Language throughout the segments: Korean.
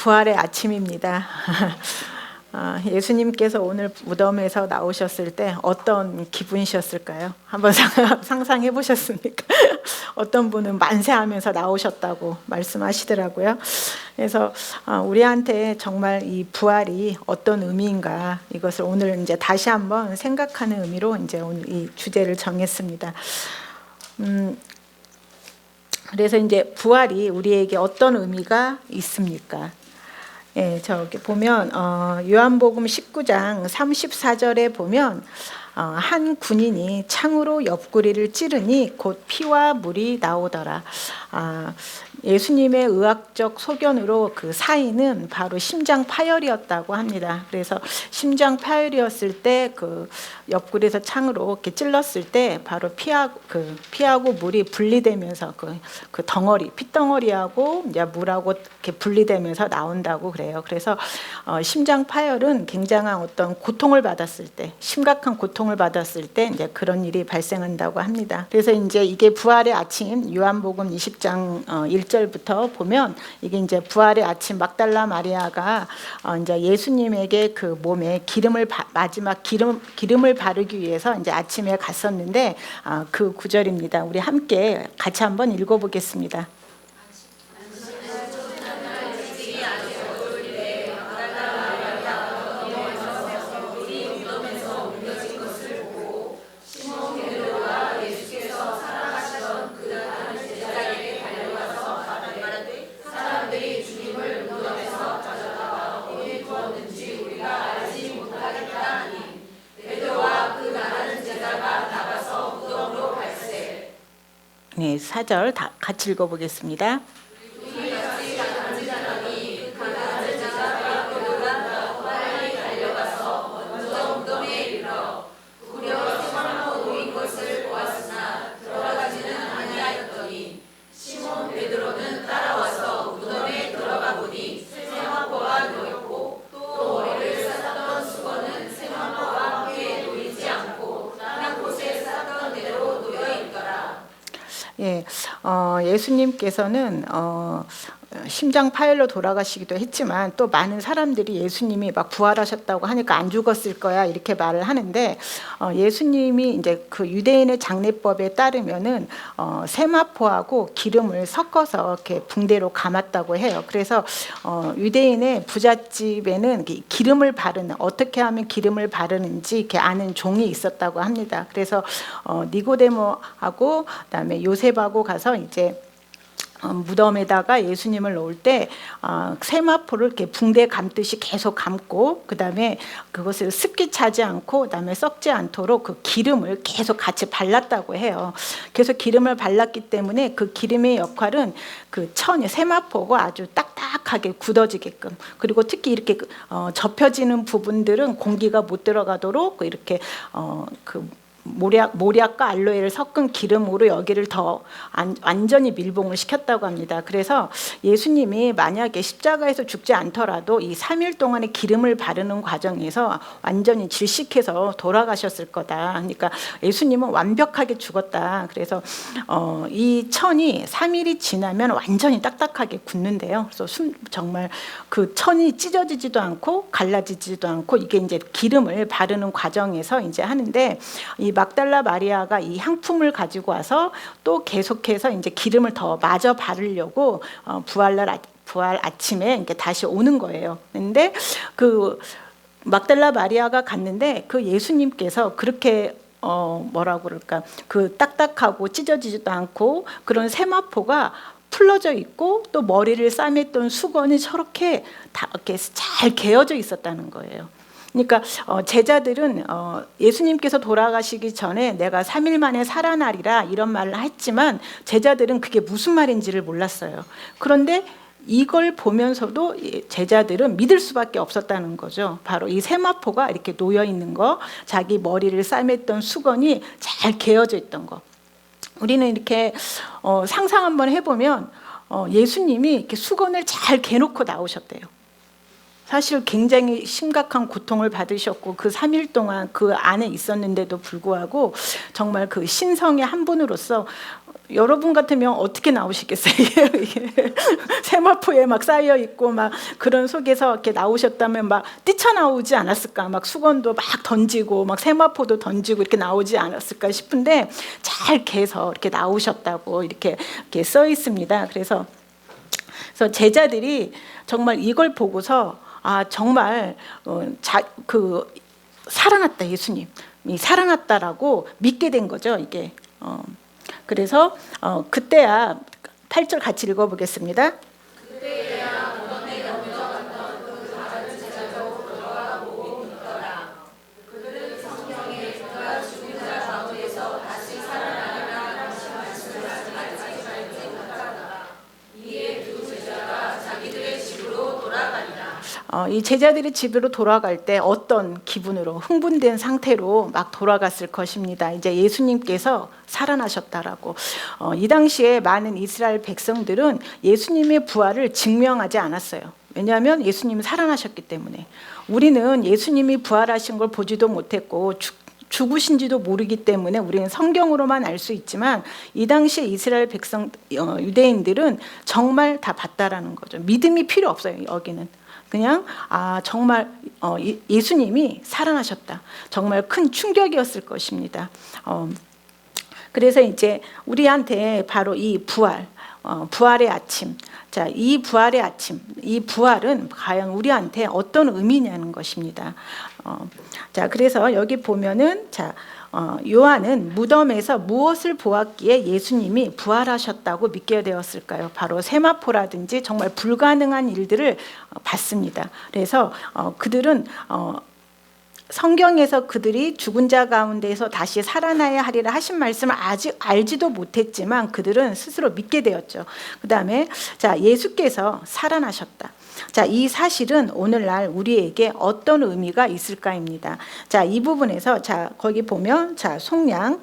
부활의 아침입니다. 예수님께서 오늘 무덤에서 나오셨을 때 어떤 기분이셨을까요? 한번 상상해 보셨습니까? 어떤 분은 만세하면서 나오셨다고 말씀하시더라고요. 그래서 우리한테 정말 이 부활이 어떤 의미인가, 이것을 오늘 이제 다시 한번 생각하는 의미로 이제 오늘 이 주제를 정했습니다. 그래서 이제 부활이 우리에게 어떤 의미가 있습니까? 예, 저기 보면 요한복음 19장 34절에 보면 한 군인이 창으로 옆구리를 찌르니 곧 피와 물이 나오더라. 예수님의 의학적 소견으로 그 사인은 바로 심장 파열이었다고 합니다. 그래서 심장 파열이었을 때 그 옆구리에서 창으로 이렇게 찔렀을 때 바로 피하고 물이 분리되면서 그 덩어리, 핏덩어리하고 이제 물하고 이렇게 분리되면서 나온다고 그래요. 그래서 심장 파열은 굉장한 어떤 고통을 받았을 때, 심각한 고통을 받았을 때 이제 그런 일이 발생한다고 합니다. 그래서 이제 이게 부활의 아침, 요한복음 20장 1절부터 보면 이게 이제 부활의 아침, 막달라 마리아가 이제 예수님에게 그 몸에 마지막 기름을 바르기 위해서 이제 아침에 갔었는데 그 구절입니다. 우리 함께 같이 한번 읽어보겠습니다. 네, 4절 다 같이 읽어보겠습니다. 예, 예수님께서는 심장 파열로 돌아가시기도 했지만 또 많은 사람들이 예수님이 막 부활하셨다고 하니까 안 죽었을 거야 이렇게 말을 하는데 예수님이 이제 그 유대인의 장례법에 따르면은 세마포하고 기름을 섞어서 이렇게 붕대로 감았다고 해요. 그래서 유대인의 부잣집에는 기름을 바르는, 어떻게 하면 기름을 바르는지 이렇게 아는 종이 있었다고 합니다. 그래서 니고데모하고 그다음에 요셉하고 가서 이제 무덤에다가 예수님을 놓을 때 세마포를 이렇게 붕대 감듯이 계속 감고 그다음에 그것을 습기 차지 않고 그다음에 썩지 않도록 그 기름을 계속 같이 발랐다고 해요. 그래서 기름을 발랐기 때문에 그 기름의 역할은 그 세마포가 아주 딱딱하게 굳어지게끔, 그리고 특히 이렇게 접혀지는 부분들은 공기가 못 들어가도록 이렇게 모략과 알로에를 섞은 기름으로 여기를 더 완전히 밀봉을 시켰다고 합니다. 그래서 예수님이 만약에 십자가에서 죽지 않더라도 이 3일 동안의 기름을 바르는 과정에서 완전히 질식해서 돌아가셨을 거다. 그러니까 예수님은 완벽하게 죽었다. 그래서 이 천이 3일이 지나면 완전히 딱딱하게 굳는데요. 그래서 정말 그 천이 찢어지지도 않고 갈라지지도 않고 이게 이제 기름을 바르는 과정에서 이제 하는데, 이 막달라 마리아가 이 향품을 가지고 와서 또 계속해서 이제 기름을 더 마저 바르려고 부활 아침에 이렇게 다시 오는 거예요. 근데 그 막달라 마리아가 갔는데 그 예수님께서 그렇게 뭐라고 그럴까, 그 딱딱하고 찢어지지도 않고 그런 세마포가 풀러져 있고 또 머리를 싸맸던 수건이 저렇게 다 이렇게 잘 개어져 있었다는 거예요. 그러니까 제자들은 예수님께서 돌아가시기 전에 내가 3일 만에 살아나리라 이런 말을 했지만 제자들은 그게 무슨 말인지를 몰랐어요. 그런데 이걸 보면서도 제자들은 믿을 수밖에 없었다는 거죠. 바로 이 세마포가 이렇게 놓여 있는 거, 자기 머리를 싸맸던 수건이 잘 개어져 있던 거. 우리는 이렇게 상상 한번 해보면 예수님이 이렇게 수건을 잘 개놓고 나오셨대요. 사실 굉장히 심각한 고통을 받으셨고 그 3일 동안 그 안에 있었는데도 불구하고 정말 그 신성의 한 분으로서 여러분 같으면 어떻게 나오시겠어요? 이게 세마포에 막 쌓여 있고 막 그런 속에서 이렇게 나오셨다면 막 뛰쳐나오지 않았을까? 막 수건도 막 던지고 막 세마포도 던지고 이렇게 나오지 않았을까 싶은데 잘 개서 이렇게 나오셨다고 이렇게 써 있습니다. 그래서 제자들이 정말 이걸 보고서 정말 살아났다, 예수님이 살아났다라고 믿게 된 거죠. 이게 그래서 그때야 8절 같이 읽어보겠습니다. 이 제자들이 집으로 돌아갈 때 어떤 기분으로 흥분된 상태로 막 돌아갔을 것입니다. 이제 예수님께서 살아나셨다라고. 이 당시에 많은 이스라엘 백성들은 예수님의 부활을 증명하지 않았어요. 왜냐하면 예수님이 살아나셨기 때문에. 우리는 예수님이 부활하신 걸 보지도 못했고 죽으신지도 모르기 때문에 우리는 성경으로만 알 수 있지만 이 당시에 이스라엘 백성 유대인들은 정말 다 봤다라는 거죠. 믿음이 필요 없어요. 여기는 그냥 정말 예수님이 살아나셨다. 정말 큰 충격이었을 것입니다. 그래서 이제 우리한테 바로 이 부활의 아침. 자, 이 부활의 아침, 이 부활은 과연 우리한테 어떤 의미냐는 것입니다. 자, 그래서 여기 보면은 요한은 무덤에서 무엇을 보았기에 예수님이 부활하셨다고 믿게 되었을까요? 바로 세마포라든지 정말 불가능한 일들을 봤습니다. 그래서 그들은 성경에서 그들이 죽은 자 가운데에서 다시 살아나야 하리라 하신 말씀을 아직 알지도 못했지만 그들은 스스로 믿게 되었죠. 그 다음에 예수께서 살아나셨다. 이 사실은 오늘날 우리에게 어떤 의미가 있을까입니다. 이 부분에서 거기 보면 속량.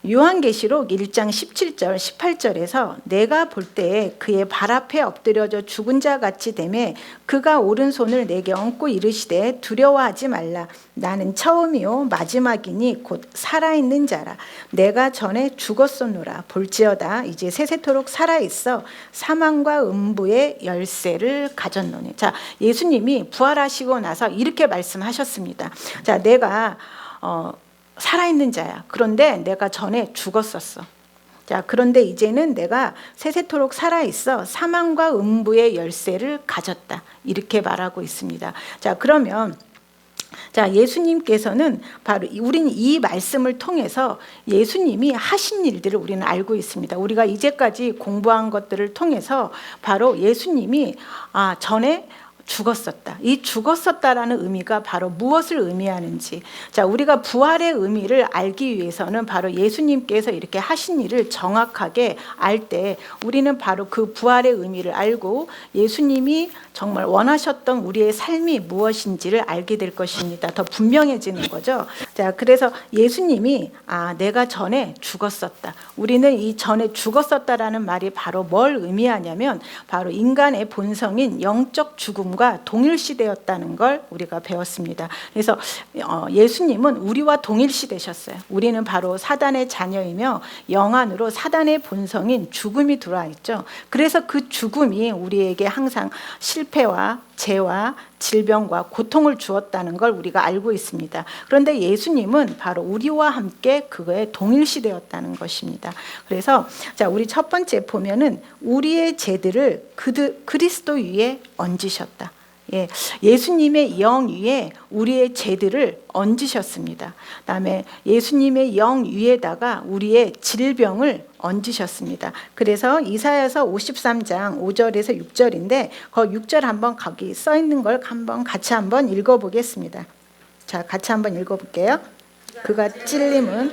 요한계시록 1장 17절 18절에서 내가 볼 때에 그의 발 앞에 엎드려져 죽은 자 같이 되매 그가 오른손을 내게 얹고 이르시되 두려워하지 말라. 나는 처음이요 마지막이니 곧 살아있는 자라. 내가 전에 죽었었노라. 볼지어다 이제 세세토록 살아있어 사망과 음부의 열쇠를 가졌노니. 예수님이 부활하시고 나서 이렇게 말씀하셨습니다. 내가 살아있는 자야. 그런데 내가 전에 죽었었어. 그런데 이제는 내가 세세토록 살아있어 사망과 음부의 열쇠를 가졌다. 이렇게 말하고 있습니다. 그러면 예수님께서는 바로 우리는 이 말씀을 통해서 예수님이 하신 일들을 우리는 알고 있습니다. 우리가 이제까지 공부한 것들을 통해서 바로 예수님이 전에 죽었었다. 이 죽었었다라는 의미가 바로 무엇을 의미하는지. 우리가 부활의 의미를 알기 위해서는 바로 예수님께서 이렇게 하신 일을 정확하게 알 때 우리는 바로 그 부활의 의미를 알고 예수님이 정말 원하셨던 우리의 삶이 무엇인지를 알게 될 것입니다. 더 분명해지는 거죠. 그래서 예수님이 내가 전에 죽었었다. 우리는 이 전에 죽었었다라는 말이 바로 뭘 의미하냐면 바로 인간의 본성인 영적 죽음과 동일시되었다는 걸 우리가 배웠습니다. 그래서 예수님은 우리와 동일시되셨어요. 우리는 바로 사단의 자녀이며 영 안으로 사단의 본성인 죽음이 들어와 있죠. 그래서 그 죽음이 우리에게 항상 실패와 죄와 질병과 고통을 주었다는 걸 우리가 알고 있습니다. 그런데 예수님은 바로 우리와 함께 그거에 동일시되었다는 것입니다. 그래서 우리 첫 번째 보면은 우리의 죄들을 그리스도 위에 얹으셨다. 예수님의 영 위에 우리의 죄들을 얹으셨습니다. 그다음에 예수님의 영 위에다가 우리의 질병을 얹으셨습니다. 그래서 이사야서 53장 5절에서 6절인데 그 6절 한번 거기 써 있는 걸 같이 한번 읽어보겠습니다. 같이 한번 읽어볼게요. 그가 찔림은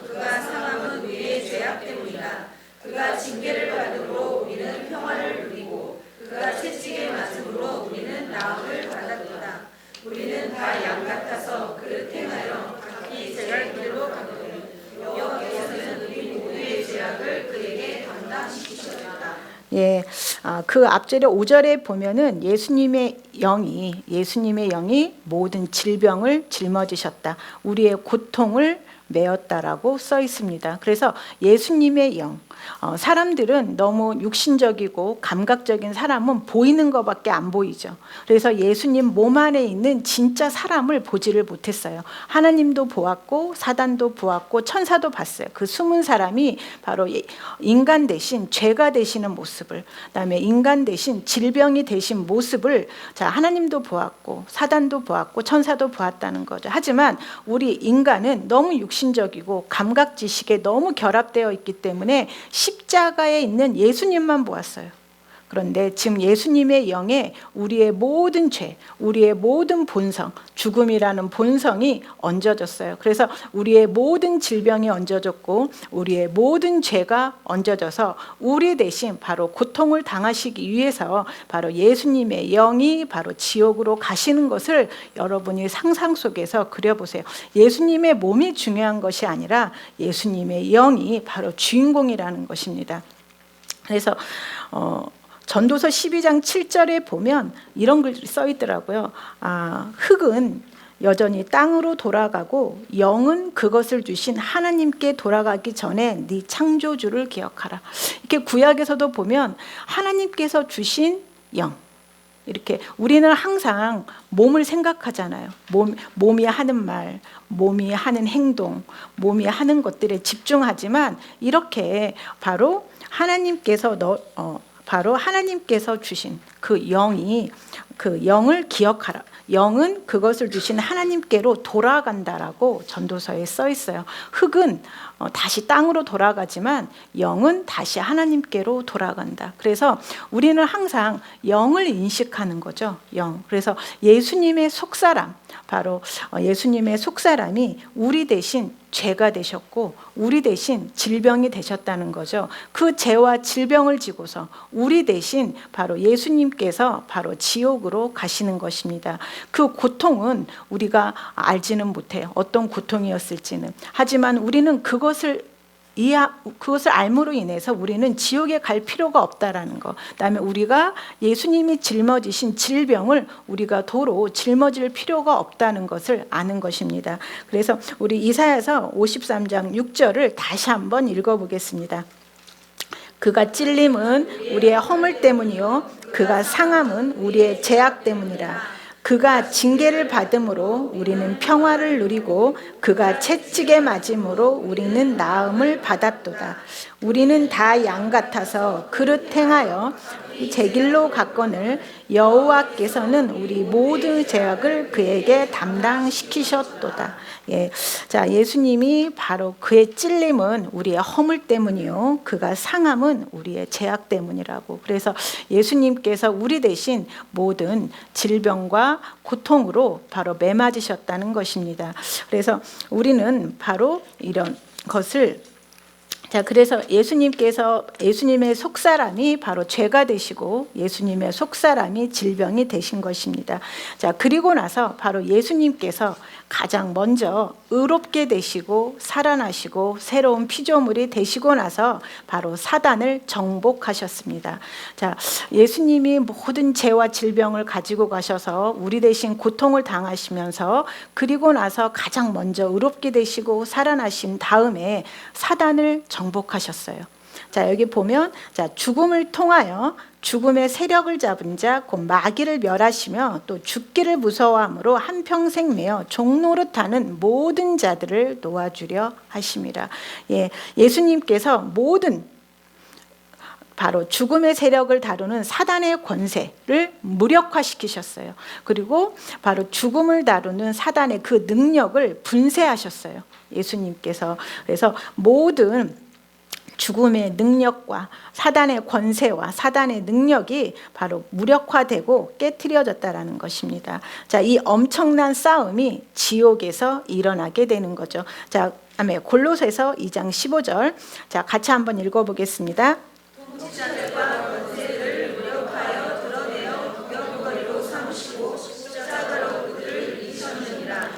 그가 상함은 우리의 죄악 때문이라. 그가 징계를 받음으로 우리는 평화를 누리고 그가 채찍에 맞음으로 우리는 나음을 받았도다. 우리는 다 양 같아서 그릇 행하여 각기 제갈 길로 가거든 여호와께서는 우리 모두의 죄악을 그에게 담당시키셨다. 그 앞절에 5절에 보면은 예수님의 영이 모든 질병을 짊어지셨다. 우리의 고통을 메었다라고 써 있습니다. 그래서 예수님의 영, 사람들은 너무 육신적이고 감각적인 사람은 보이는 것밖에 안 보이죠. 그래서 예수님 몸 안에 있는 진짜 사람을 보지를 못했어요. 하나님도 보았고 사단도 보았고 천사도 봤어요. 그 숨은 사람이 바로 인간 대신 죄가 되시는 모습을, 그다음에 인간 대신 질병이 되신 모습을 하나님도 보았고 사단도 보았고 천사도 보았다는 거죠. 하지만 우리 인간은 너무 육신적이고 감각 지식에 너무 결합되어 있기 때문에 십자가에 있는 예수님만 보았어요. 그런데 지금 예수님의 영에 우리의 모든 죄, 우리의 모든 본성, 죽음이라는 본성이 얹어졌어요. 그래서 우리의 모든 질병이 얹어졌고 우리의 모든 죄가 얹어져서 우리 대신 바로 고통을 당하시기 위해서 바로 예수님의 영이 바로 지옥으로 가시는 것을 여러분이 상상 속에서 그려보세요. 예수님의 몸이 중요한 것이 아니라 예수님의 영이 바로 주인공이라는 것입니다. 그래서 전도서 12장 7절에 보면 이런 글이 써 있더라고요. 흙은 여전히 땅으로 돌아가고 영은 그것을 주신 하나님께 돌아가기 전에 네 창조주를 기억하라. 이렇게 구약에서도 보면 하나님께서 주신 영, 이렇게 우리는 항상 몸을 생각하잖아요. 몸이 하는 말, 몸이 하는 행동, 몸이 하는 것들에 집중하지만 이렇게 바로 하나님께서 바로 하나님께서 주신 그 영이, 그 영을 기억하라. 영은 그것을 주신 하나님께로 돌아간다라고 전도서에 써 있어요. 흙은 다시 땅으로 돌아가지만 영은 다시 하나님께로 돌아간다. 그래서 우리는 항상 영을 인식하는 거죠. 영. 그래서 예수님의 속사람, 바로 예수님의 속사람이 우리 대신 죄가 되셨고 우리 대신 질병이 되셨다는 거죠. 그 죄와 질병을 지고서 우리 대신 바로 예수님께서 바로 지옥으로 가시는 것입니다. 그 고통은 우리가 알지는 못해요. 어떤 고통이었을지는. 하지만 우리는 그것을 알므로 인해서 우리는 지옥에 갈 필요가 없다라는 거. 그다음에 우리가 예수님이 짊어지신 질병을 우리가 도로 짊어질 필요가 없다는 것을 아는 것입니다. 그래서 우리 이사야서 53장 6절을 다시 한번 읽어보겠습니다. 그가 찔림은 우리의 허물 때문이요 그가 상함은 우리의 죄악 때문이라. 그가 징계를 받음으로 우리는 평화를 누리고 그가 채찍에 맞음으로 우리는 나음을 받았도다. 우리는 다 양 같아서 그릇 행하여 제 길로 갔거늘 여호와께서는 우리 모든 죄악을 그에게 담당시키셨도다. 자, 예수님이 바로 그의 찔림은 우리의 허물 때문이요 그가 상함은 우리의 죄악 때문이라고. 그래서 예수님께서 우리 대신 모든 질병과 고통으로 바로 매맞으셨다는 것입니다. 그래서 우리는 바로 이런 것을, 자, 그래서 예수님의 속사람이 바로 죄가 되시고 예수님의 속사람이 질병이 되신 것입니다. 자, 그리고 나서 바로 예수님께서 가장 먼저 의롭게 되시고 살아나시고 새로운 피조물이 되시고 나서 바로 사단을 정복하셨습니다. 자, 예수님이 모든 죄와 질병을 가지고 가셔서 우리 대신 고통을 당하시면서 그리고 나서 가장 먼저 의롭게 되시고 살아나신 다음에 사단을 정복하셨어요. 자, 여기 보면 죽음을 통하여 죽음의 세력을 잡은 자 곧 마귀를 멸하시며 또 죽기를 무서워함으로 한평생 매어 종노릇하는 모든 자들을 놓아주려 하심이라. 예수님께서 모든 바로 죽음의 세력을 다루는 사단의 권세를 무력화시키셨어요. 그리고 바로 죽음을 다루는 사단의 그 능력을 분쇄하셨어요. 예수님께서. 그래서 모든 죽음의 능력과 사단의 권세와 사단의 능력이 바로 무력화되고 깨트려졌다라는 것입니다. 자, 이 엄청난 싸움이 지옥에서 일어나게 되는 거죠. 자, 다음에 골로새서 2장 15절. 자, 같이 한번 읽어보겠습니다. 통치자들과 권세를 무력하여 드러내어 구경거리로 삼으시고 십자가로 그들을 이기셨느니라.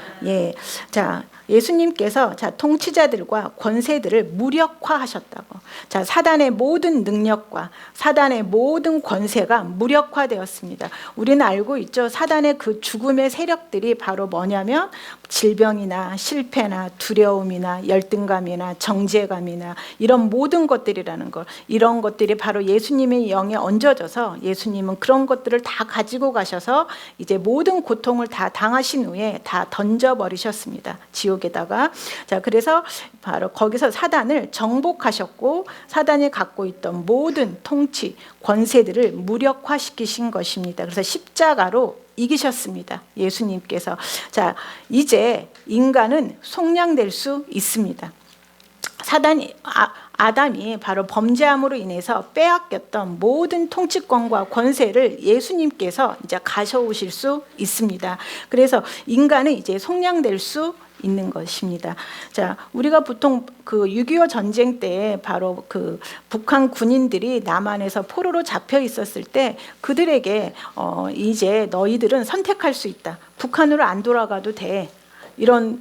자, 예수님께서 자, 통치자들과 권세들을 무력화하셨다고. 자, 사단의 모든 능력과 사단의 모든 권세가 무력화되었습니다. 우리는 알고 있죠. 사단의 그 죽음의 세력들이 바로 뭐냐면 질병이나 실패나 두려움이나 열등감이나 정죄감이나 이런 모든 것들이라는 걸, 이런 것들이 바로 예수님의 영에 얹어져서 예수님은 그런 것들을 다 가지고 가셔서 이제 모든 고통을 다 당하신 후에 다 던져버리셨습니다. 지옥에다가. 자, 그래서 바로 거기서 사단을 정복하셨고 사단이 갖고 있던 모든 통치, 권세들을 무력화시키신 것입니다. 그래서 십자가로 이기셨습니다. 예수님께서. 자, 이제 인간은 속량될 수 있습니다. 아담이 바로 범죄함으로 인해서 빼앗겼던 모든 통치권과 권세를 예수님께서 이제 가져오실 수 있습니다. 그래서 인간은 이제 속량될 수 있는 것입니다. 자, 우리가 보통 그 6.25 전쟁 때 바로 그 북한 군인들이 남한에서 포로로 잡혀 있었을 때 그들에게 이제 너희들은 선택할 수 있다. 북한으로 안 돌아가도 돼. 이런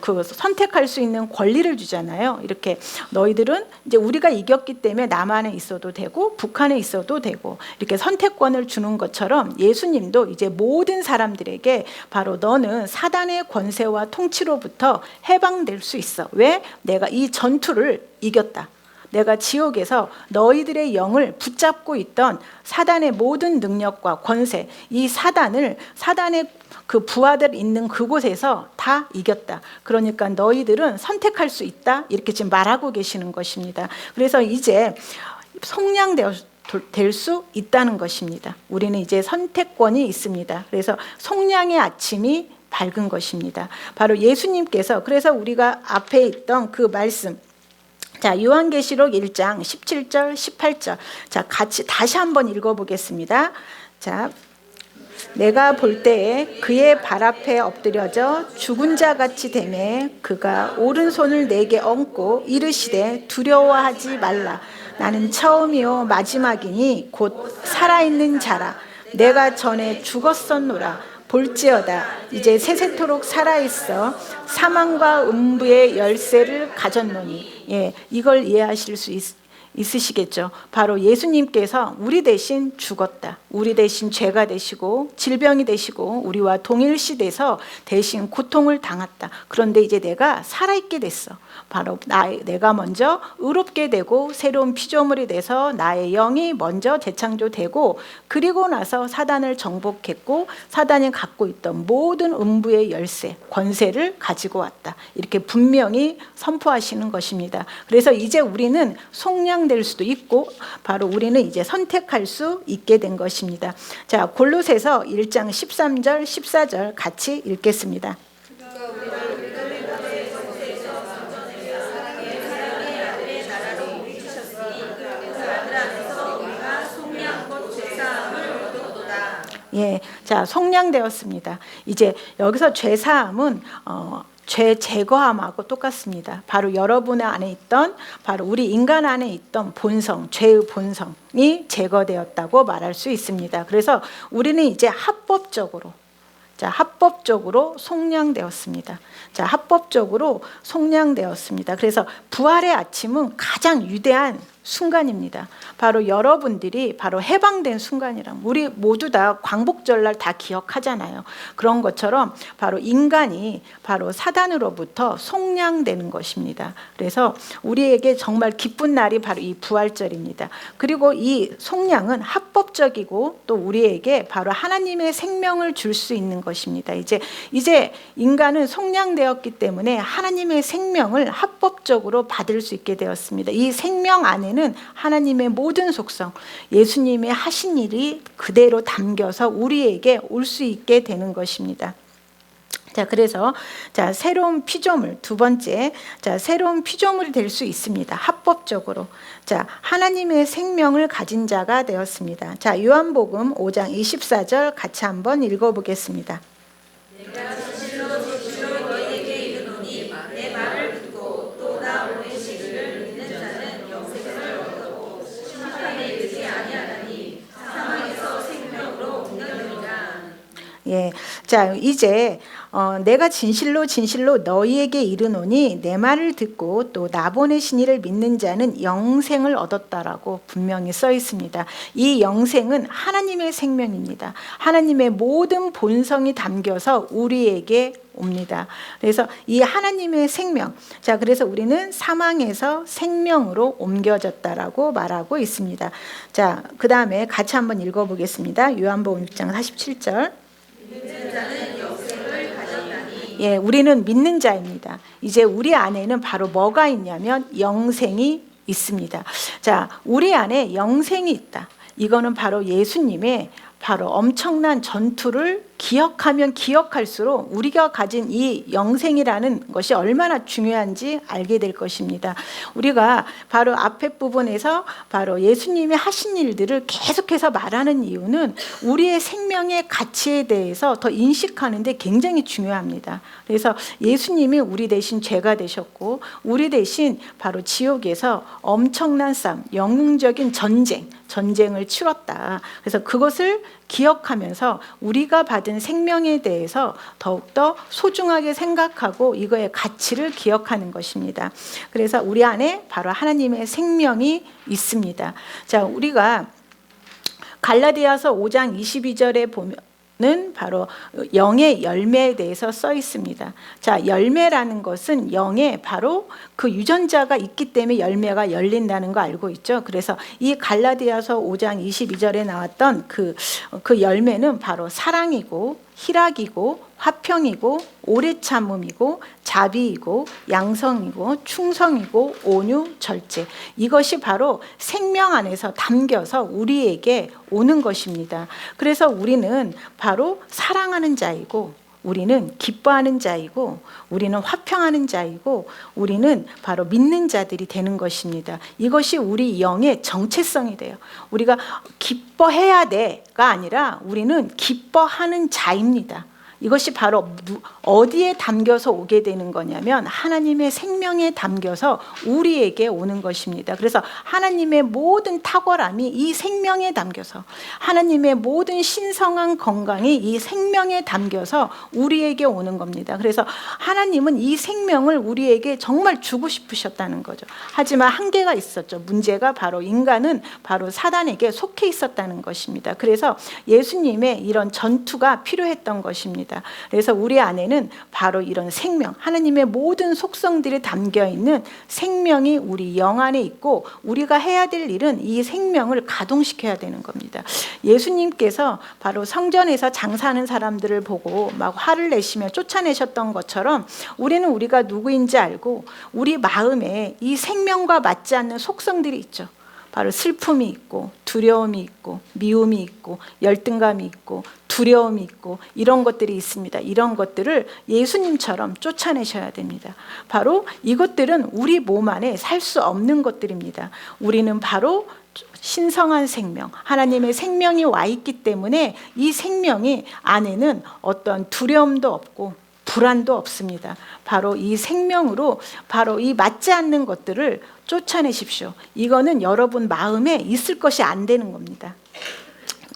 그 선택할 수 있는 권리를 주잖아요. 이렇게 너희들은 이제 우리가 이겼기 때문에 남한에 있어도 되고 북한에 있어도 되고 이렇게 선택권을 주는 것처럼 예수님도 이제 모든 사람들에게 바로 너는 사단의 권세와 통치로부터 해방될 수 있어. 왜? 내가 이 전투를 이겼다. 내가 지옥에서 너희들의 영을 붙잡고 있던 사단의 모든 능력과 권세, 이 사단의 그 부하들 있는 그곳에서 다 이겼다. 그러니까 너희들은 선택할 수 있다. 이렇게 지금 말하고 계시는 것입니다. 그래서 이제 속량될 수 있다는 것입니다. 우리는 이제 선택권이 있습니다. 그래서 속량의 아침이 밝은 것입니다. 바로 예수님께서, 그래서 우리가 앞에 있던 그 말씀, 자, 요한계시록 1장 17절 18절. 자, 같이 다시 한번 읽어보겠습니다. 자, 내가 볼 때에 그의 발 앞에 엎드려져 죽은 자 같이 되매 그가 오른손을 내게 얹고 이르시되 두려워하지 말라. 나는 처음이요 마지막이니 곧 살아있는 자라. 내가 전에 죽었었노라. 볼지어다 이제 세세토록 살아있어 사망과 음부의 열쇠를 가졌노니. 예, 이걸 이해하실 수 있으시겠죠. 바로 예수님께서 우리 대신 죽었다. 우리 대신 죄가 되시고 질병이 되시고 우리와 동일시돼서 대신 고통을 당했다. 그런데 이제 내가 살아있게 됐어. 바로 내가 먼저 의롭게 되고 새로운 피조물이 돼서 나의 영이 먼저 재창조되고, 그리고 나서 사단을 정복했고 사단이 갖고 있던 모든 음부의 열쇠, 권세를 가지고 왔다. 이렇게 분명히 선포하시는 것입니다. 그래서 이제 우리는 속량될 수도 있고 바로 우리는 이제 선택할 수 있게 된 것입니다. 자, 골로새서 1장 13절 14절 같이 읽겠습니다. 예, 자, 속량되었습니다. 이제 여기서 죄사함은 죄 제거함하고 똑같습니다. 바로 여러분 안에 있던, 바로 우리 인간 안에 있던 본성, 죄의 본성이 제거되었다고 말할 수 있습니다. 그래서 우리는 이제 합법적으로 속량되었습니다. 자, 합법적으로 속량되었습니다. 그래서 부활의 아침은 가장 위대한 순간입니다. 바로 여러분들이 바로 해방된 순간이란, 우리 모두 다 광복절날 다 기억하잖아요. 그런 것처럼 바로 인간이 바로 사단으로부터 속량되는 것입니다. 그래서 우리에게 정말 기쁜 날이 바로 이 부활절입니다. 그리고 이 속량은 합법적이고 또 우리에게 바로 하나님의 생명을 줄 수 있는 것입니다. 이제 인간은 속량되었기 때문에 하나님의 생명을 합법적으로 받을 수 있게 되었습니다. 이 생명 안에는 하나님의 모든 속성, 예수님의 하신 일이 그대로 담겨서 우리에게 올 수 있게 되는 것입니다. 자, 그래서 자, 새로운 피조물, 두 번째, 자, 새로운 피조물이 될 수 있습니다. 합법적으로. 자, 하나님의 생명을 가진 자가 되었습니다. 자, 요한복음 5장 24절 같이 한번 읽어보겠습니다. 예, 자 이제 내가 진실로 진실로 너희에게 이르노니 내 말을 듣고 또 나 보내신 이를 믿는 자는 영생을 얻었다라고 분명히 써 있습니다. 이 영생은 하나님의 생명입니다. 하나님의 모든 본성이 담겨서 우리에게 옵니다. 그래서 이 하나님의 생명, 자 그래서 우리는 사망에서 생명으로 옮겨졌다라고 말하고 있습니다. 자, 그 다음에 같이 한번 읽어보겠습니다. 요한복음 6장 47절. 믿는 자는 영생을 가졌다니. 예, 우리는 믿는 자입니다. 이제 우리 안에는 바로 뭐가 있냐면 영생이 있습니다. 자, 우리 안에 영생이 있다. 이거는 바로 예수님의 바로 엄청난 전투를 기억하면 기억할수록 우리가 가진 이 영생이라는 것이 얼마나 중요한지 알게 될 것입니다. 우리가 바로 앞에 부분에서 바로 예수님이 하신 일들을 계속해서 말하는 이유는 우리의 생명의 가치에 대해서 더 인식하는 데 굉장히 중요합니다. 그래서 예수님이 우리 대신 죄가 되셨고 우리 대신 바로 지옥에서 엄청난 싸움, 영웅적인 전쟁을 치렀다. 그래서 그것을 기억하면서 우리가 받은 생명에 대해서 더욱더 소중하게 생각하고 이거의 가치를 기억하는 것입니다. 그래서 우리 안에 바로 하나님의 생명이 있습니다. 자, 우리가 갈라디아서 5장 22절에 보면은 바로 영의 열매에 대해서 써 있습니다. 자, 열매라는 것은 영에 바로 그 유전자가 있기 때문에 열매가 열린다는 거 알고 있죠. 그래서 이 갈라디아서 5장 22절에 나왔던 그 열매는 바로 사랑이고 희락이고 화평이고 오래 참음이고 자비이고 양성이고 충성이고 온유 절제, 이것이 바로 생명 안에서 담겨서 우리에게 오는 것입니다. 그래서 우리는 바로 사랑하는 자이고 우리는 기뻐하는 자이고 우리는 화평하는 자이고 우리는 바로 믿는 자들이 되는 것입니다. 이것이 우리 영의 정체성이 돼요. 우리가 기뻐해야 돼가 아니라 우리는 기뻐하는 자입니다. 이것이 바로 어디에 담겨서 오게 되는 거냐면 하나님의 생명에 담겨서 우리에게 오는 것입니다. 그래서 하나님의 모든 탁월함이 이 생명에 담겨서, 하나님의 모든 신성한 건강이 이 생명에 담겨서 우리에게 오는 겁니다. 그래서 하나님은 이 생명을 우리에게 정말 주고 싶으셨다는 거죠. 하지만 한계가 있었죠. 문제가 바로 인간은 바로 사단에게 속해 있었다는 것입니다. 그래서 예수님의 이런 전투가 필요했던 것입니다. 그래서 우리 안에는 바로 이런 생명, 하나님의 모든 속성들이 담겨있는 생명이 우리 영 안에 있고 우리가 해야 될 일은 이 생명을 가동시켜야 되는 겁니다. 예수님께서 바로 성전에서 장사하는 사람들을 보고 막 화를 내시며 쫓아내셨던 것처럼 우리는 우리가 누구인지 알고 우리 마음에 이 생명과 맞지 않는 속성들이 있죠. 바로 슬픔이 있고 두려움이 있고 미움이 있고 열등감이 있고 두려움이 있고 이런 것들이 있습니다. 이런 것들을 예수님처럼 쫓아내셔야 됩니다. 바로 이것들은 우리 몸 안에 살 수 없는 것들입니다. 우리는 바로 신성한 생명, 하나님의 생명이 와 있기 때문에 이 생명이 안에는 어떤 두려움도 없고 불안도 없습니다. 바로 이 생명으로 바로 이 맞지 않는 것들을 쫓아내십시오. 이거는 여러분 마음에 있을 것이 안 되는 겁니다.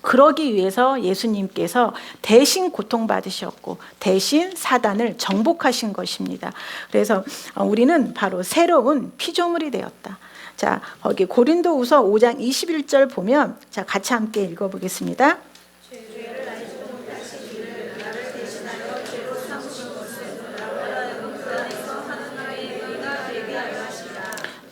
그러기 위해서 예수님께서 대신 고통받으셨고 대신 사단을 정복하신 것입니다. 그래서 우리는 바로 새로운 피조물이 되었다. 자, 거기 고린도후서 5장 21절 보면 자, 같이 함께 읽어보겠습니다.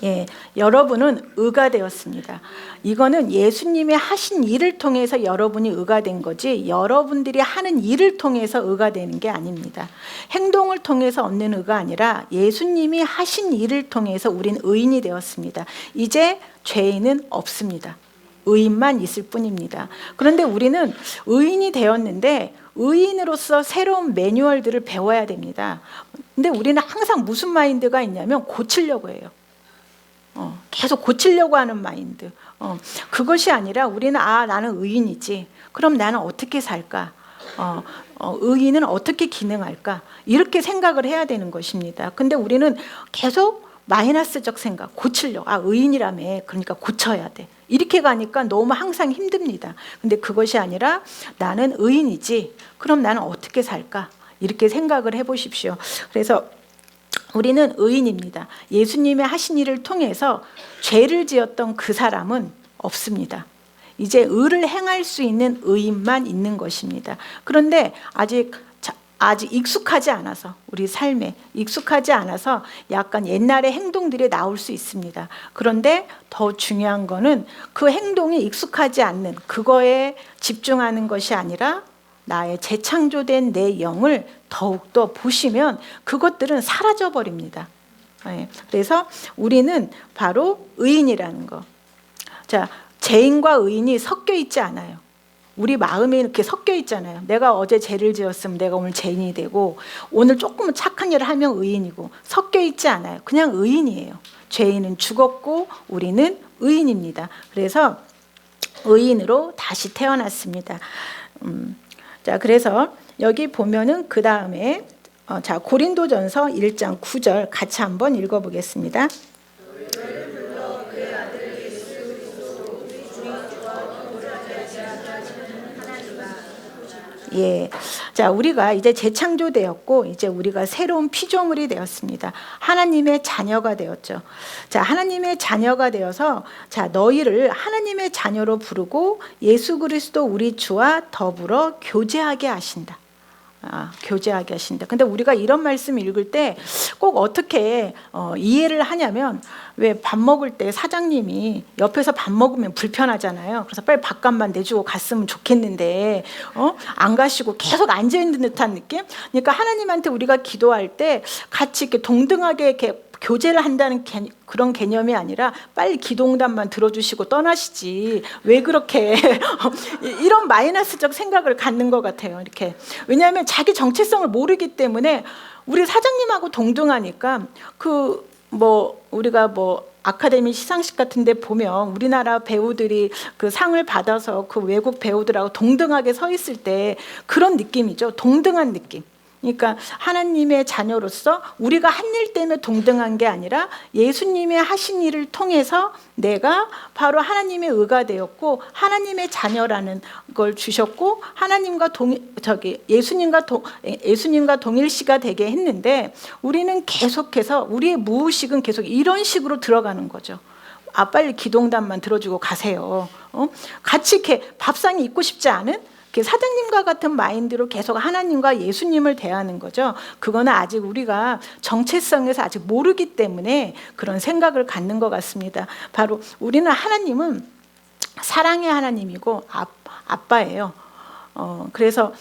예, 여러분은 의가 되었습니다. 이거는 예수님이 하신 일을 통해서 여러분이 의가 된 거지 여러분들이 하는 일을 통해서 의가 되는 게 아닙니다. 행동을 통해서 얻는 의가 아니라 예수님이 하신 일을 통해서 우린 의인이 되었습니다. 이제 죄인은 없습니다. 의인만 있을 뿐입니다. 그런데 우리는 의인이 되었는데 의인으로서 새로운 매뉴얼들을 배워야 됩니다. 근데 우리는 항상 무슨 마인드가 있냐면 고치려고 해요. 계속 고치려고 하는 마인드. 그것이 아니라 우리는 나는 의인이지. 그럼 나는 어떻게 살까? 의인은 어떻게 기능할까? 이렇게 생각을 해야 되는 것입니다. 근데 우리는 계속 마이너스적 생각, 고치려고. 의인이라며, 그러니까 고쳐야 돼. 이렇게 가니까 너무 항상 힘듭니다. 근데 그것이 아니라 나는 의인이지. 그럼 나는 어떻게 살까? 이렇게 생각을 해보십시오. 그래서 우리는 의인입니다. 예수님의 하신 일을 통해서 죄를 지었던 그 사람은 없습니다. 이제 의를 행할 수 있는 의인만 있는 것입니다. 그런데 아직 익숙하지 않아서, 우리 삶에 익숙하지 않아서 약간 옛날의 행동들이 나올 수 있습니다. 그런데 더 중요한 거는 그 행동이 익숙하지 않는 그거에 집중하는 것이 아니라 나의 재창조된 내 영을 더욱더 보시면 그것들은 사라져 버립니다. 그래서 우리는 바로 의인이라는 거. 자, 죄인과 의인이 섞여 있지 않아요. 우리 마음에 이렇게 섞여 있잖아요. 내가 어제 죄를 지었으면 내가 오늘 죄인이 되고, 오늘 조금 착한 일을 하면 의인이고, 섞여 있지 않아요. 그냥 의인이에요. 죄인은 죽었고 우리는 의인입니다. 그래서 의인으로 다시 태어났습니다. 자, 그래서 여기 보면은 그 다음에 고린도전서 1장 9절 같이 한번 읽어보겠습니다. 예. 자, 우리가 이제 재창조되었고, 이제 우리가 새로운 피조물이 되었습니다. 하나님의 자녀가 되었죠. 자, 하나님의 자녀가 되어서, 자, 너희를 하나님의 자녀로 부르고 예수 그리스도 우리 주와 더불어 교제하게 하신다. 교제하게 하신다. 근데 우리가 이런 말씀 읽을 때 꼭 어떻게 이해를 하냐면, 왜 밥 먹을 때 사장님이 옆에서 밥 먹으면 불편하잖아요. 그래서 빨리 밥값만 내주고 갔으면 좋겠는데 안 가시고 계속 앉아있는 듯한 느낌? 그러니까 하나님한테 우리가 기도할 때 같이 이렇게 동등하게 이렇게 교제를 한다는 그런 개념이 아니라 빨리 기도응답만 들어주시고 떠나시지, 왜 그렇게 이런 마이너스적 생각을 갖는 것 같아요. 이렇게. 왜냐하면 자기 정체성을 모르기 때문에. 우리 사장님하고 동등하니까 우리가 아카데미 시상식 같은 데 보면 우리나라 배우들이 그 상을 받아서 그 외국 배우들하고 동등하게 서 있을 때 그런 느낌이죠. 동등한 느낌. 그러니까 하나님의 자녀로서 우리가 한 일 때문에 동등한 게 아니라 예수님의 하신 일을 통해서 내가 바로 하나님의 의가 되었고 하나님의 자녀라는 걸 주셨고 하나님과 예수님과 동일시가 되게 했는데, 우리는 계속해서 우리의 무의식은 계속 이런 식으로 들어가는 거죠. 빨리 기도응답만 들어주고 가세요. 같이 이렇게 밥상에 있고 싶지 않은 사장님과 같은 마인드로 계속 하나님과 예수님을 대하는 거죠. 그거는 아직 우리가 정체성에서 아직 모르기 때문에 그런 생각을 갖는 것 같습니다. 바로 우리는 하나님은 사랑의 하나님이고 아빠예요. 그래서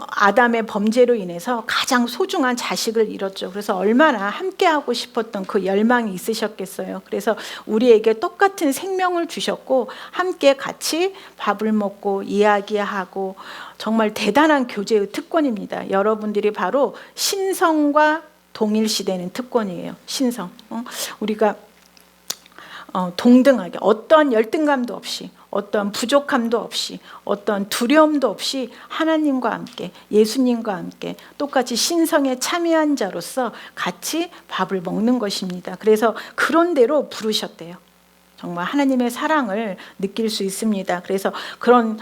아담의 범죄로 인해서 가장 소중한 자식을 잃었죠. 그래서 얼마나 함께하고 싶었던 그 열망이 있으셨겠어요. 그래서 우리에게 똑같은 생명을 주셨고 함께 같이 밥을 먹고 이야기하고, 정말 대단한 교제의 특권입니다. 여러분들이 바로 신성과 동일시되는 특권이에요. 신성. 우리가 동등하게, 어떤 열등감도 없이, 어떤 부족함도 없이, 어떤 두려움도 없이 하나님과 함께, 예수님과 함께 똑같이 신성에 참여한 자로서 같이 밥을 먹는 것입니다. 그래서 그런 대로 부르셨대요. 정말 하나님의 사랑을 느낄 수 있습니다. 그래서 그런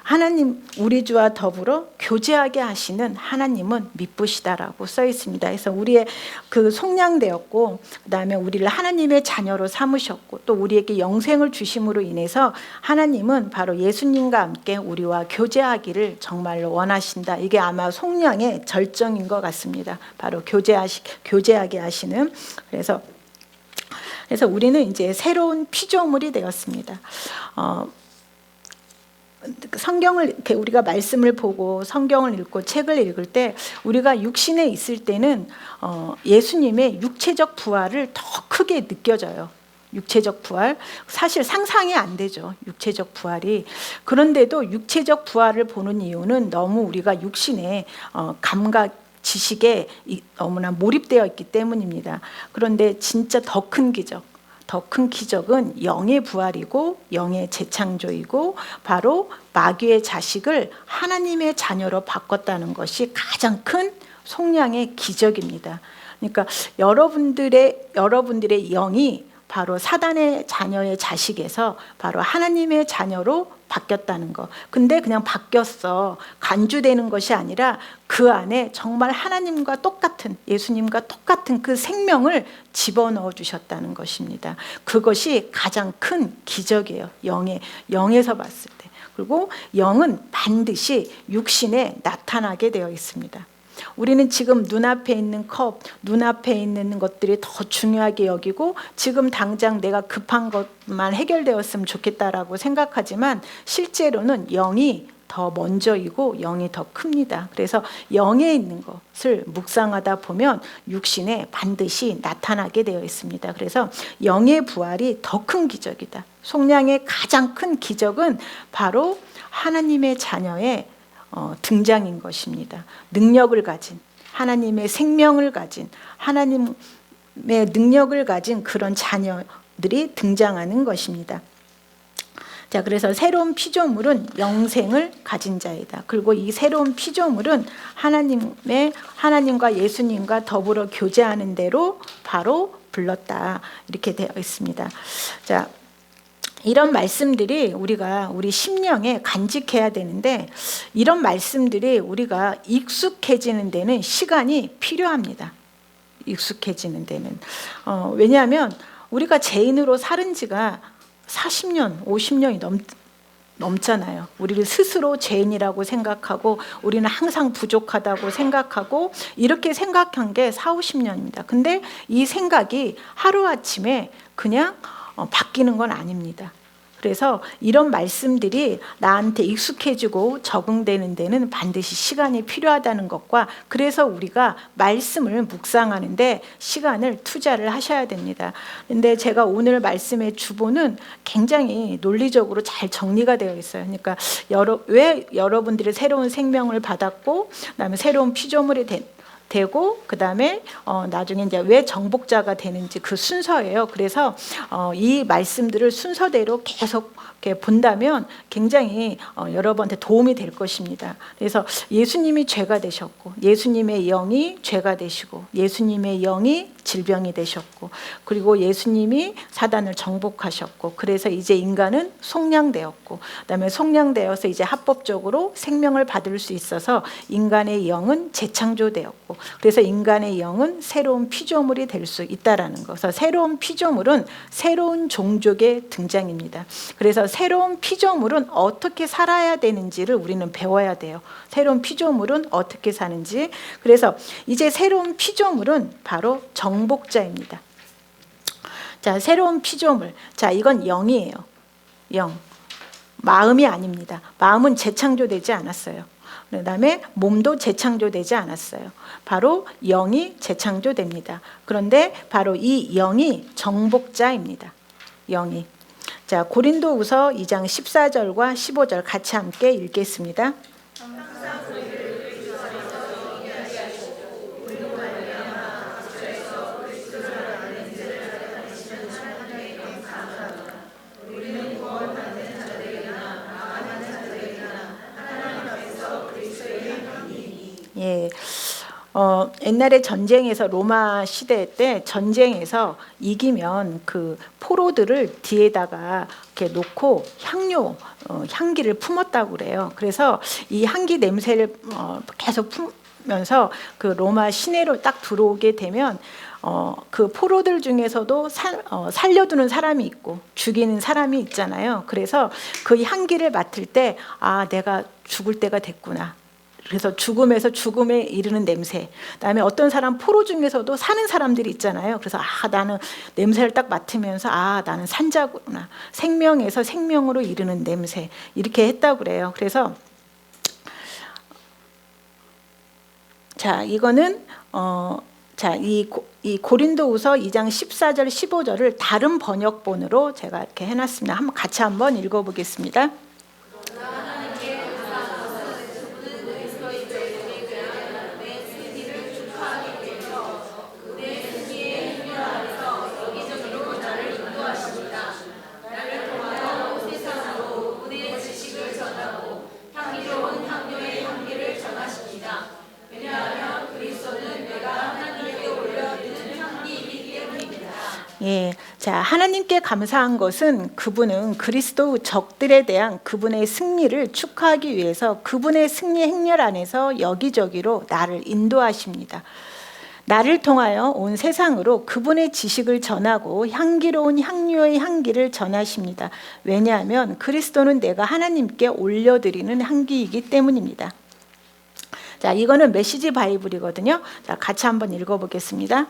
하나님 우리 주와 더불어 교제하게 하시는 하나님은 미쁘시다라고 써 있습니다. 그래서 우리의 그 속량되었고, 그다음에 우리를 하나님의 자녀로 삼으셨고, 또 우리에게 영생을 주심으로 인해서 하나님은 바로 예수님과 함께 우리와 교제하기를 정말로 원하신다. 이게 아마 속량의 절정인 것 같습니다. 바로 교제하게 하시는. 그래서 우리는 이제 새로운 피조물이 되었습니다. 성경을 이렇게 우리가 말씀을 보고 성경을 읽고 책을 읽을 때 우리가 육신에 있을 때는 예수님의 육체적 부활을 더 크게 느껴져요. 육체적 부활, 사실 상상이 안 되죠. 육체적 부활이. 그런데도 육체적 부활을 보는 이유는 너무 우리가 육신의 감각, 지식에 너무나 몰입되어 있기 때문입니다. 그런데 진짜 더 큰 기적은 영의 부활이고 영의 재창조이고, 바로 마귀의 자식을 하나님의 자녀로 바꿨다는 것이 가장 큰 속량의 기적입니다. 그러니까 여러분들의 영이 바로 사단의 자녀의 자식에서 바로 하나님의 자녀로 바뀌었다는 거. 근데 그냥 바뀌었어. 간주되는 것이 아니라 그 안에 정말 하나님과 똑같은, 예수님과 똑같은 그 생명을 집어넣어 주셨다는 것입니다. 그것이 가장 큰 기적이에요. 영에서 봤을 때. 그리고 영은 반드시 육신에 나타나게 되어 있습니다. 우리는 지금 눈앞에 있는 컵, 눈앞에 있는 것들이 더 중요하게 여기고 지금 당장 내가 급한 것만 해결되었으면 좋겠다라고 생각하지만 실제로는 영이 더 먼저이고 영이 더 큽니다. 그래서 영에 있는 것을 묵상하다 보면 육신에 반드시 나타나게 되어 있습니다. 그래서 영의 부활이 더 큰 기적이다. 속량의 가장 큰 기적은 바로 하나님의 자녀의 등장인 것입니다. 능력을 가진, 하나님의 생명을 가진, 하나님의 능력을 가진 그런 자녀들이 등장하는 것입니다. 자, 그래서 새로운 피조물은 영생을 가진 자이다. 그리고 이 새로운 피조물은 하나님과 예수님과 더불어 교제하는 대로 바로 불렀다. 이렇게 되어 있습니다. 자, 이런 말씀들이 우리 심령에 간직해야 되는데 이런 말씀들이 우리가 익숙해지는 데는 시간이 필요합니다. 익숙해지는 데는 왜냐하면 우리가 죄인으로 살은 지가 40년, 50년이 넘잖아요. 우리를 스스로 죄인이라고 생각하고 우리는 항상 부족하다고 생각하고 이렇게 생각한 게 4, 50년입니다. 근데 이 생각이 하루아침에 그냥 바뀌는 건 아닙니다. 그래서 이런 말씀들이 나한테 익숙해지고 적응되는 데는 반드시 시간이 필요하다는 것과 그래서 우리가 말씀을 묵상하는데 시간을 투자를 하셔야 됩니다. 근데 제가 오늘 말씀의 주보는 굉장히 논리적으로 잘 정리가 되어 있어요. 그러니까 왜 여러분들이 새로운 생명을 받았고 그다음에 새로운 피조물이 되고 그다음에 나중에 이제 왜 정복자가 되는지 그 순서예요. 그래서 이 말씀들을 순서대로 계속 이렇게 본다면 굉장히 여러분한테 도움이 될 것입니다. 그래서 예수님이 죄가 되셨고 예수님의 영이 죄가 되시고 예수님의 영이 질병이 되셨고 그리고 예수님이 사단을 정복하셨고 그래서 이제 인간은 속량되었고 그다음에 속량되어서 이제 합법적으로 생명을 받을 수 있어서 인간의 영은 재창조되었고 그래서 인간의 영은 새로운 피조물이 될 수 있다라는 거. 그래서 새로운 피조물은 새로운 종족의 등장입니다. 그래서 새로운 피조물은 어떻게 살아야 되는지를 우리는 배워야 돼요. 새로운 피조물은 어떻게 사는지. 그래서 이제 새로운 피조물은 바로 정복자입니다. 자, 새로운 피조물. 자, 이건 영이에요. 영. 마음이 아닙니다. 마음은 재창조되지 않았어요. 그다음에 몸도 재창조되지 않았어요. 바로 영이 재창조됩니다. 그런데 바로 이 영이 정복자입니다. 영이. 자, 고린도후서 2장 14절과 15절 같이 함께 읽겠습니다. 예. 옛날에 전쟁에서 로마 시대 때 전쟁에서 이기면 그 포로들을 뒤에다가 이렇게 놓고 향기를 품었다고 그래요. 그래서 이 향기 냄새를 계속 품면서 그 로마 시내로 딱 들어오게 되면 그 포로들 중에서도 살려두는 사람이 있고 죽이는 사람이 있잖아요. 그래서 그 향기를 맡을 때 아, 내가 죽을 때가 됐구나. 그래서 죽음에서 죽음에 이르는 냄새. 그다음에 어떤 사람 포로 중에서도 사는 사람들이 있잖아요. 그래서 아, 나는 냄새를 딱 맡으면서 아, 나는 산자구나. 생명에서 생명으로 이르는 냄새. 이렇게 했다고 그래요. 그래서 자, 이거는 자, 이 고린도후서 2장 14절 15절을 다른 번역본으로 제가 이렇게 해놨습니다. 한번 같이 한번 읽어보겠습니다. 예, 자, 하나님께 감사한 것은 그분은 그리스도 적들에 대한 그분의 승리를 축하하기 위해서 그분의 승리 행렬 안에서 여기저기로 나를 인도하십니다. 나를 통하여 온 세상으로 그분의 지식을 전하고 향기로운 향료의 향기를 전하십니다. 왜냐하면 그리스도는 내가 하나님께 올려드리는 향기이기 때문입니다. 자, 이거는 메시지 바이블이거든요. 자, 같이 한번 읽어보겠습니다.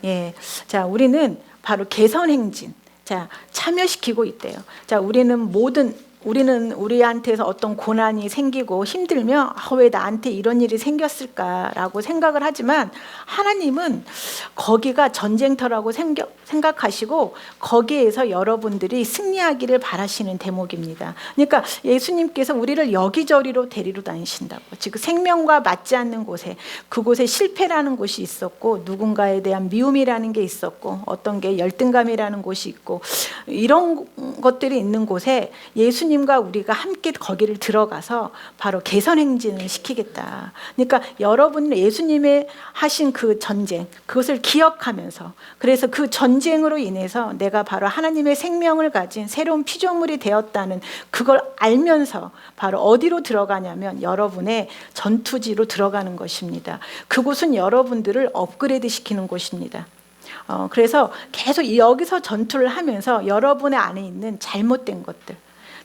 예, 자, 우리는 바로 개선 행진, 자, 참여시키고 있대요. 자, 우리는 우리한테서 어떤 고난이 생기고 힘들면 왜 나한테 이런 일이 생겼을까라고 생각을 하지만 하나님은 거기가 전쟁터라고 생각하시고 거기에서 여러분들이 승리하기를 바라시는 대목입니다. 그러니까 예수님께서 우리를 여기저기로 데리러 다니신다고. 지금 생명과 맞지 않는 곳에, 그곳에 실패라는 곳이 있었고 누군가에 대한 미움이라는 게 있었고 어떤 게 열등감이라는 곳이 있고 이런 것들이 있는 곳에 예수님과 우리가 함께 거기를 들어가서 바로 개선 행진을 시키겠다. 그러니까 여러분은 예수님의 하신 그 전쟁, 그것을 기억하면서, 그래서 그 전쟁으로 인해서 내가 바로 하나님의 생명을 가진 새로운 피조물이 되었다는 그걸 알면서 바로 어디로 들어가냐면 여러분의 전투지로 들어가는 것입니다. 그곳은 여러분들을 업그레이드 시키는 곳입니다. 그래서 계속 여기서 전투를 하면서 여러분의 안에 있는 잘못된 것들,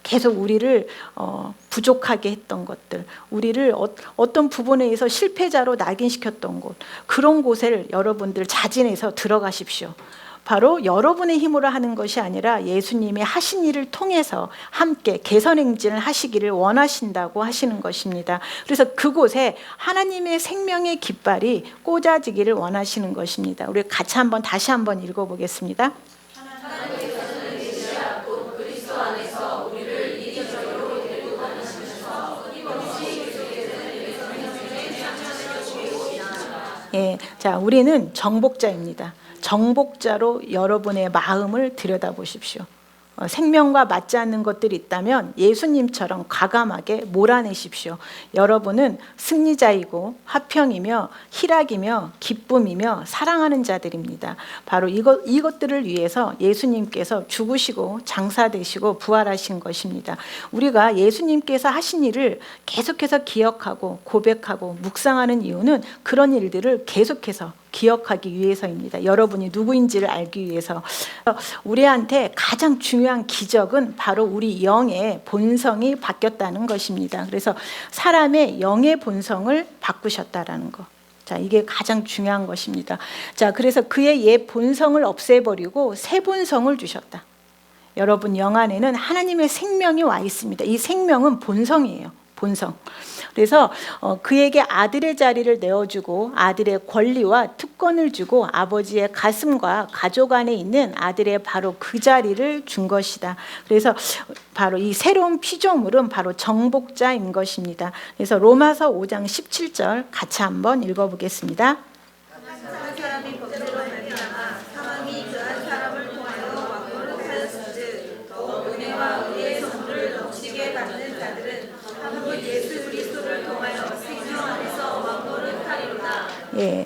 계속 우리를 부족하게 했던 것들, 우리를 어떤 부분에서 실패자로 낙인시켰던 곳, 그런 곳에 여러분들 자진해서 들어가십시오. 바로 여러분의 힘으로 하는 것이 아니라 예수님이 하신 일을 통해서 함께 개선 행진을 하시기를 원하신다고 하시는 것입니다. 그래서 그곳에 하나님의 생명의 깃발이 꽂아지기를 원하시는 것입니다. 우리 같이 다시 한번 읽어보겠습니다. 예, 자, 우리는 정복자입니다. 정복자로 여러분의 마음을 들여다보십시오. 생명과 맞지 않는 것들이 있다면 예수님처럼 과감하게 몰아내십시오. 여러분은 승리자이고 화평이며 희락이며 기쁨이며 사랑하는 자들입니다. 바로 이것들을 위해서 예수님께서 죽으시고 장사되시고 부활하신 것입니다. 우리가 예수님께서 하신 일을 계속해서 기억하고 고백하고 묵상하는 이유는 그런 일들을 계속해서 기억하기 위해서입니다. 여러분이 누구인지를 알기 위해서. 우리한테 가장 중요한 기적은 바로 우리 영의 본성이 바뀌었다는 것입니다. 그래서 사람의 영의 본성을 바꾸셨다라는 것. 자, 이게 가장 중요한 것입니다. 자, 그래서 그의 옛 본성을 없애버리고 새 본성을 주셨다. 여러분 영 안에는 하나님의 생명이 와 있습니다. 이 생명은 본성이에요. 본성. 그래서 그에게 아들의 자리를 내어주고 아들의 권리와 특권을 주고 아버지의 가슴과 가족 안에 있는 아들의 바로 그 자리를 준 것이다. 그래서 바로 이 새로운 피조물은 바로 정복자인 것입니다. 그래서 로마서 5장 17절 같이 한번 읽어보겠습니다. 예,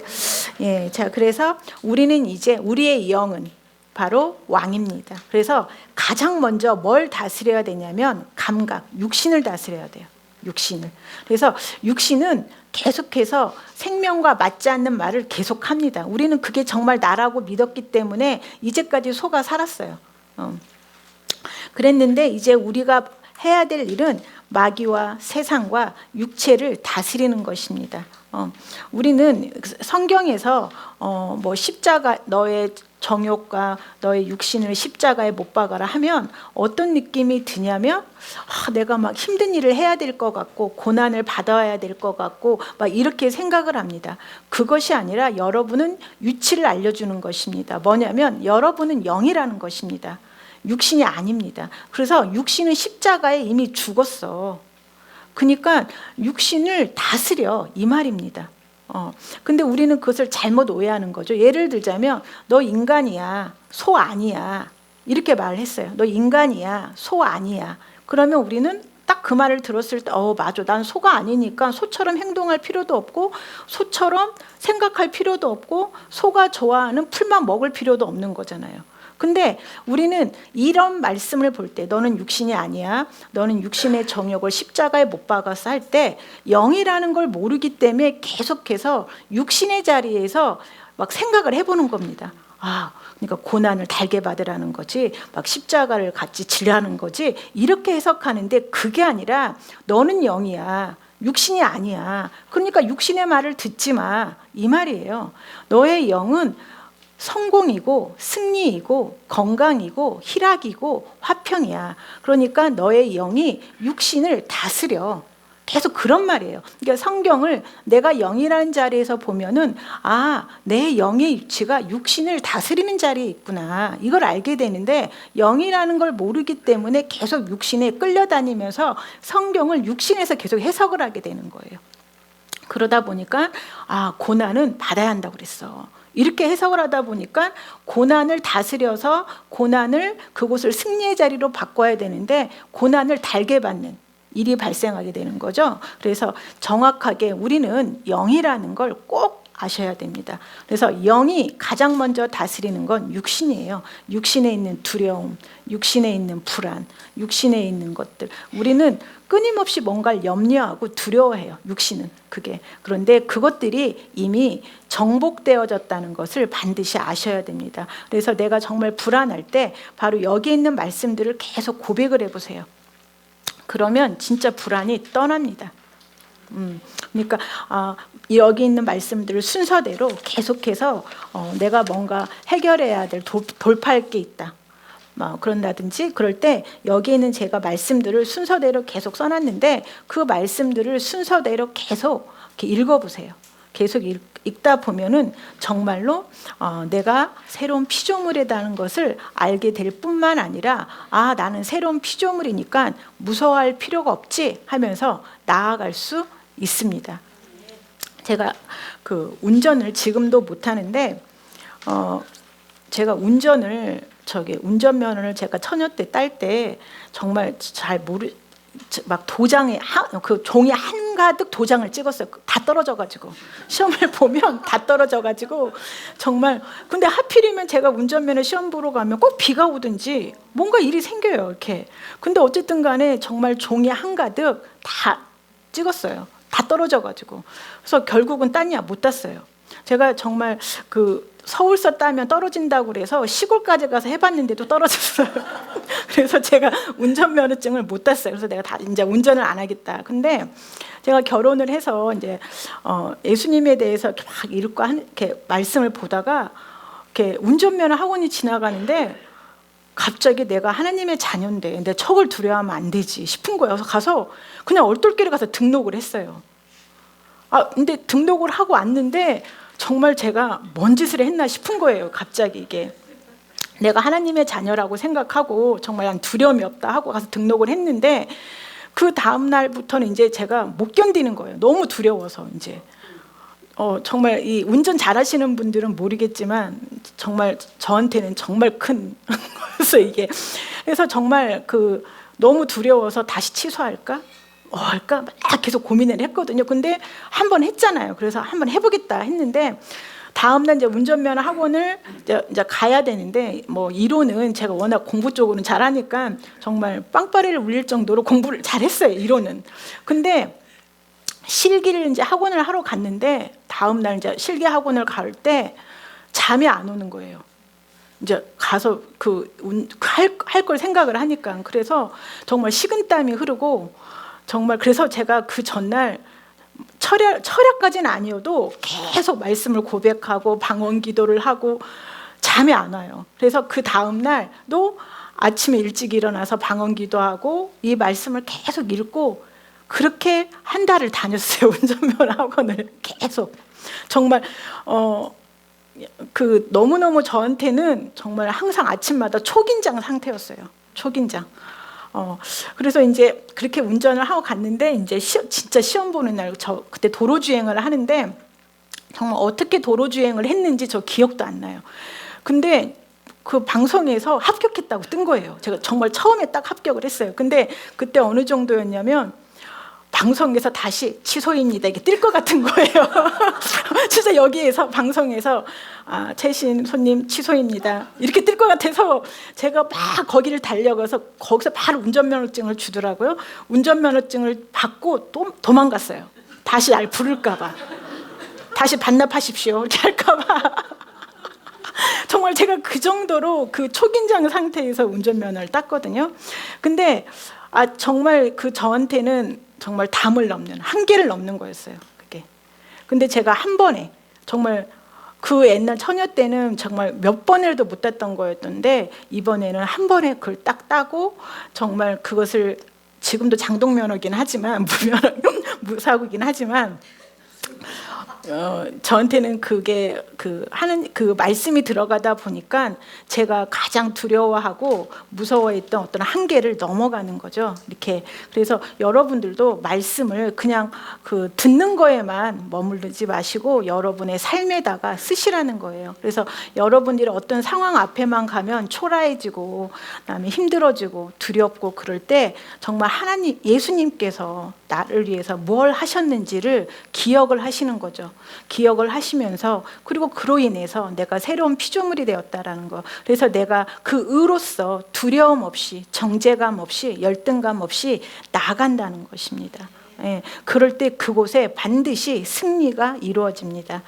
예, 자, 그래서 우리는 이제 우리의 영은 바로 왕입니다. 그래서 가장 먼저 뭘 다스려야 되냐면 감각, 육신을 다스려야 돼요. 육신을. 그래서 육신은 계속해서 생명과 맞지 않는 말을 계속합니다. 우리는 그게 정말 나라고 믿었기 때문에 이제까지 속아 살았어요. 그랬는데 이제 우리가 해야 될 일은 마귀와 세상과 육체를 다스리는 것입니다. 우리는 성경에서 뭐 십자가, 너의 정욕과 너의 육신을 십자가에 못 박아라 하면 어떤 느낌이 드냐면 내가 막 힘든 일을 해야 될 것 같고 고난을 받아야 될 것 같고 막 이렇게 생각을 합니다. 그것이 아니라 여러분은 위치를 알려주는 것입니다. 뭐냐면 여러분은 영이라는 것입니다. 육신이 아닙니다. 그래서 육신은 십자가에 이미 죽었어. 그러니까 육신을 다스려, 이 말입니다. 근데 우리는 그것을 잘못 오해하는 거죠. 예를 들자면 너 인간이야, 소 아니야, 이렇게 말을 했어요. 너 인간이야, 소 아니야. 그러면 우리는 딱 그 말을 들었을 때 맞아, 난 소가 아니니까 소처럼 행동할 필요도 없고 소처럼 생각할 필요도 없고 소가 좋아하는 풀만 먹을 필요도 없는 거잖아요. 근데 우리는 이런 말씀을 볼 때 너는 육신이 아니야, 너는 육신의 정욕을 십자가에 못 박아서 할 때 영이라는 걸 모르기 때문에 계속해서 육신의 자리에서 막 생각을 해보는 겁니다. 그러니까 고난을 달게 받으라는 거지, 막 십자가를 같이 지라는 거지, 이렇게 해석하는데 그게 아니라 너는 영이야, 육신이 아니야. 그러니까 육신의 말을 듣지 마, 이 말이에요. 너의 영은 성공이고 승리이고 건강이고 희락이고 화평이야. 그러니까 너의 영이 육신을 다스려. 계속 그런 말이에요. 그러니까 성경을 내가 영이라는 자리에서 보면은 내 영의 위치가 육신을 다스리는 자리에 있구나, 이걸 알게 되는데 영이라는 걸 모르기 때문에 계속 육신에 끌려다니면서 성경을 육신에서 계속 해석을 하게 되는 거예요. 그러다 보니까 고난은 받아야 한다고 그랬어, 이렇게 해석을 하다 보니까 고난을 다스려서 고난을 그곳을 승리의 자리로 바꿔야 되는데 고난을 달게 받는 일이 발생하게 되는 거죠. 그래서 정확하게 우리는 영이라는 걸 꼭 아셔야 됩니다. 그래서 영이 가장 먼저 다스리는 건 육신이에요. 육신에 있는 두려움, 육신에 있는 불안, 육신에 있는 것들. 우리는 끊임없이 뭔가를 염려하고 두려워해요, 육신은. 그게. 그런데 그것들이 이미 정복되어졌다는 것을 반드시 아셔야 됩니다. 그래서 내가 정말 불안할 때 바로 여기 있는 말씀들을 계속 고백을 해보세요. 그러면 진짜 불안이 떠납니다. 그러니까 여기 있는 말씀들을 순서대로 계속해서 내가 뭔가 해결해야 될 돌파할 게 있다, 그런다든지 그럴 때 여기 있는 제가 말씀들을 순서대로 계속 써놨는데 그 말씀들을 순서대로 계속 이렇게 읽어보세요. 계속 읽다 보면은 정말로 내가 새로운 피조물이라는 것을 알게 될 뿐만 아니라 나는 새로운 피조물이니까 무서워할 필요가 없지 하면서 나아갈 수 있습니다. 제가 그 운전을 지금도 못하는데 제가 운전면허를 제가 처녀 때 딸 때 정말 잘 막 도장에 그 종이 한가득 도장을 찍었어요. 다 떨어져가지고 시험을 보면 다 떨어져가지고 정말. 근데 하필이면 제가 운전면허 시험 보러 가면 꼭 비가 오든지 뭔가 일이 생겨요, 이렇게. 근데 어쨌든 간에 정말 종이 한가득 다 찍었어요. 다 떨어져가지고. 그래서 결국은 땄냐, 못 땄어요. 제가 정말 서울서 따면 떨어진다고 그래서 시골까지 가서 해봤는데도 떨어졌어요. 그래서 제가 운전면허증을 못 땄어요. 그래서 내가 이제 운전을 안 하겠다. 근데 제가 결혼을 해서 이제 예수님에 대해서 이렇게 막 읽고 이렇게 말씀을 보다가 이렇게 운전면허 학원이 지나가는데 갑자기 내가 하나님의 자녀인데 내 척을 두려워하면 안 되지 싶은 거예요. 그래서 가서 그냥 얼떨결에 가서 등록을 했어요. 근데 등록을 하고 왔는데 정말 제가 뭔 짓을 했나 싶은 거예요. 갑자기 이게 내가 하나님의 자녀라고 생각하고 정말 난 두려움이 없다 하고 가서 등록을 했는데 그 다음 날부터는 이제 제가 못 견디는 거예요. 너무 두려워서 이제 정말 이 운전 잘하시는 분들은 모르겠지만 정말 저한테는 정말 큰 거여서 이게. 그래서 정말 너무 두려워서 다시 취소할까? 할까? 막 계속 고민을 했거든요. 근데 한 번 했잖아요. 그래서 한번 해보겠다 했는데 다음날 이제 운전면허 학원을 이제 가야 되는데 이론은 제가 워낙 공부 쪽으로는 잘하니까 정말 빵빠레를 울릴 정도로 공부를 잘했어요, 이론은. 근데 실기를 이제 학원을 하러 갔는데 다음날 이제 실기 학원을 갈 때 잠이 안 오는 거예요. 이제 가서 할 걸 생각을 하니까. 그래서 정말 식은땀이 흐르고 정말. 그래서 제가 그 전날 철야까지는 아니어도 계속 말씀을 고백하고 방언 기도를 하고 잠이 안 와요. 그래서 그 다음 날도 아침에 일찍 일어나서 방언 기도하고 이 말씀을 계속 읽고 그렇게 한 달을 다녔어요. 운전면허 학원을 계속. 정말 너무너무 저한테는 정말 항상 아침마다 초긴장 상태였어요. 초긴장. 그래서 이제 그렇게 운전을 하고 갔는데 이제 진짜 시험 보는 날 그때 도로 주행을 하는데 정말 어떻게 도로 주행을 했는지 저 기억도 안 나요. 근데 그 방송에서 합격 합격했다고 뜬 거예요. 제가 정말 처음에 딱 합격을 했어요. 근데 그때 어느 정도였냐면 방송에서 다시 취소입니다 이게 뜰 것 같은 거예요. 진짜 여기에서 방송에서 최신 손님 취소입니다 이렇게 뜰 것 같아서 제가 막 거기를 달려가서 거기서 바로 운전면허증을 주더라고요. 운전면허증을 받고 또 도망갔어요. 다시 날 부를까 봐. 다시 반납하십시오 이렇게 할까 봐. 정말 제가 그 정도로 그 초긴장 상태에서 운전면허를 땄거든요. 근데 정말 그 저한테는 정말 담을 넘는 한계를 넘는 거였어요. 그게. 근데 제가 한 번에 정말 그 옛날 처녀 때는 정말 몇 번에도 못 땄던 거였던데 이번에는 한 번에 그걸 딱 따고 정말 그것을 지금도 장동면허긴 하지만 무사고긴 하지만 저한테는 그게 하는 그 말씀이 들어가다 보니까 제가 가장 두려워하고 무서워했던 어떤 한계를 넘어가는 거죠. 이렇게 그래서 여러분들도 말씀을 그냥 그 듣는 거에만 머무르지 마시고 여러분의 삶에다가 쓰시라는 거예요. 그래서 여러분들이 어떤 상황 앞에만 가면 초라해지고 그다음에 힘들어지고 두렵고 그럴 때 정말 하나님 예수님께서 나를 위해서 뭘 하셨는지를 기억을 하시는 거죠. 기억을 하시면서 그리고 그로 인해서 내가 새로운 피조물이 되었다라는 거. 그래서 내가 그 의로서 두려움 없이 정죄감 없이 열등감 없이 나아간다는 것입니다. 예, 그럴 때 그곳에 반드시 승리가 이루어집니다.